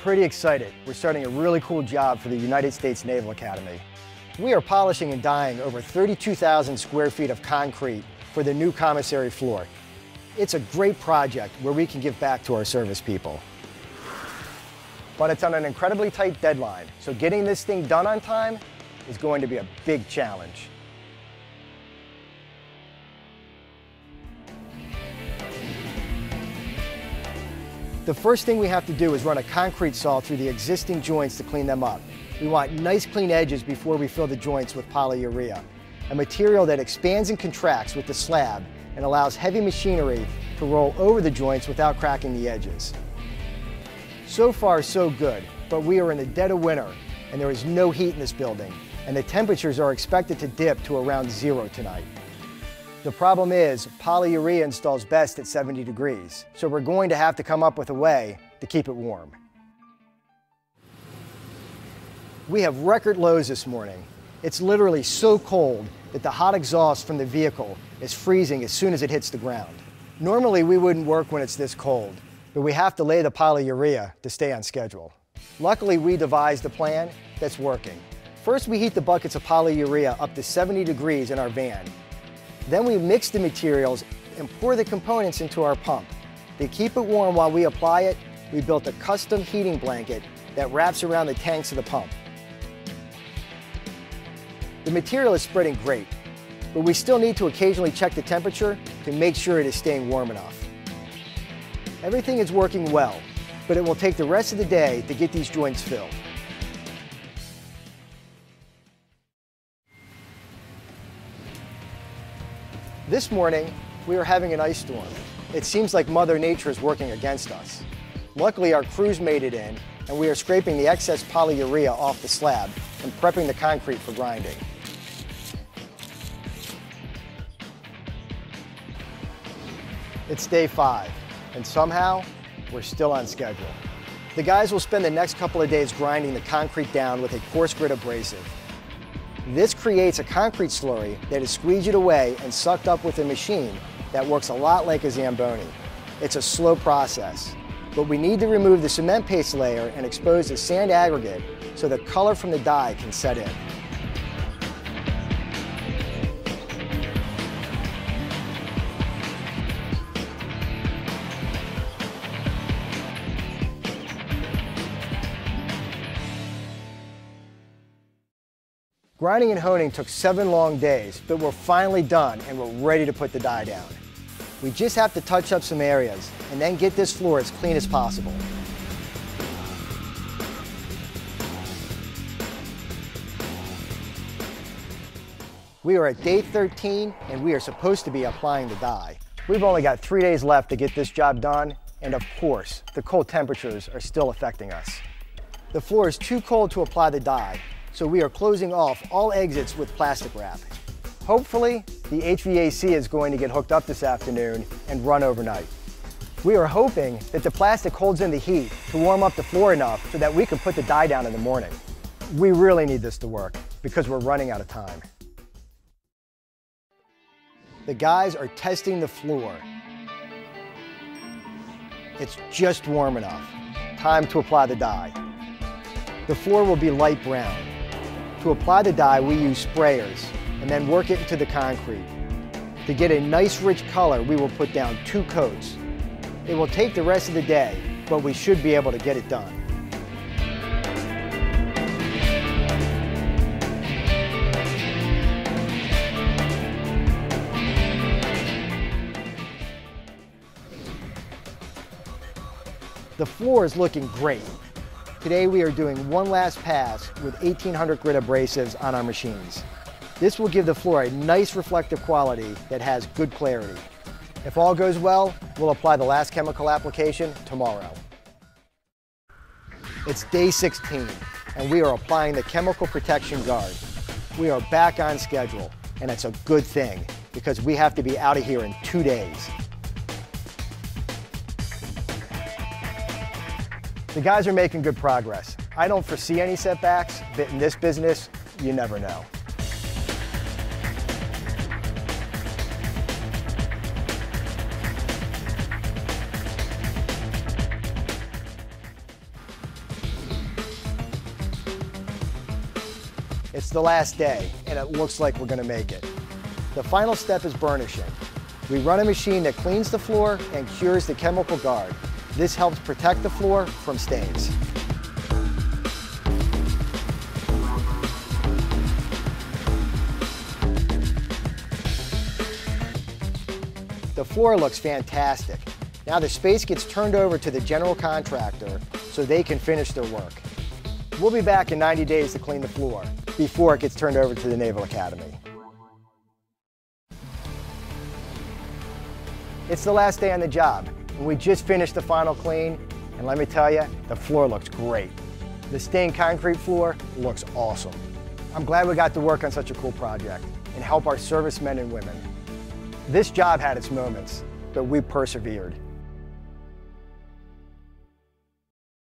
pretty excited. We're starting a really cool job for the United States Naval Academy. We are polishing and dyeing over 32,000 square feet of concrete for the new commissary floor. It's a great project where we can give back to our service people. But it's on an incredibly tight deadline, so getting this thing done on time is going to be a big challenge. The first thing we have to do is run a concrete saw through the existing joints to clean them up. We want nice clean edges before we fill the joints with polyurea, a material that expands and contracts with the slab and allows heavy machinery to roll over the joints without cracking the edges. So far, so good, but we are in the dead of winter and there is no heat in this building, and the temperatures are expected to dip to around 0 tonight. The problem is, polyurea installs best at 70 degrees, so we're going to have to come up with a way to keep it warm. We have record lows this morning. It's literally so cold that the hot exhaust from the vehicle is freezing as soon as it hits the ground. Normally we wouldn't work when it's this cold, but we have to lay the polyurea to stay on schedule. Luckily, we devised a plan that's working. First, we heat the buckets of polyurea up to 70 degrees in our van. Then we mix the materials and pour the components into our pump. To keep it warm while we apply it, we built a custom heating blanket that wraps around the tanks of the pump. The material is spreading great, but we still need to occasionally check the temperature to make sure it is staying warm enough. Everything is working well, but it will take the rest of the day to get these joints filled. This morning, we are having an ice storm. It seems like Mother Nature is working against us. Luckily, our crews made it in, and we are scraping the excess polyurea off the slab and prepping the concrete for grinding. It's day 5, and somehow, we're still on schedule. The guys will spend the next couple of days grinding the concrete down with a coarse grit abrasive. This creates a concrete slurry that is squeegeed away and sucked up with a machine that works a lot like a Zamboni. It's a slow process, but we need to remove the cement paste layer and expose the sand aggregate so the color from the dye can set in. Grinding and honing took 7 long days, but we're finally done and we're ready to put the dye down. We just have to touch up some areas and then get this floor as clean as possible. We are at day 13 and we are supposed to be applying the dye. We've only got 3 days left to get this job done, and of course, the cold temperatures are still affecting us. The floor is too cold to apply the dye, so we are closing off all exits with plastic wrap. Hopefully, the HVAC is going to get hooked up this afternoon and run overnight. We are hoping that the plastic holds in the heat to warm up the floor enough so that we can put the dye down in the morning. We really need this to work because we're running out of time. The guys are testing the floor. It's just warm enough. Time to apply the dye. The floor will be light brown. To apply the dye, we use sprayers and then work it into the concrete. To get a nice rich color, we will put down 2 coats. It will take the rest of the day, but we should be able to get it done. The floor is looking great. Today we are doing one last pass with 1800 grit abrasives on our machines. This will give the floor a nice reflective quality that has good clarity. If all goes well, we'll apply the last chemical application tomorrow. It's day 16 and we are applying the chemical protection guard. We are back on schedule, and it's a good thing because we have to be out of here in 2 days. The guys are making good progress. I don't foresee any setbacks, but in this business, you never know. It's the last day, and it looks like we're gonna make it. The final step is burnishing. We run a machine that cleans the floor and cures the chemical guard. This helps protect the floor from stains. The floor looks fantastic. Now the space gets turned over to the general contractor so they can finish their work. We'll be back in 90 days to clean the floor before it gets turned over to the Naval Academy. It's the last day on the job, and we just finished the final clean, and let me tell you, the floor looks great. The stained concrete floor looks awesome. I'm glad we got to work on such a cool project and help our servicemen and women. This job had its moments, but we persevered.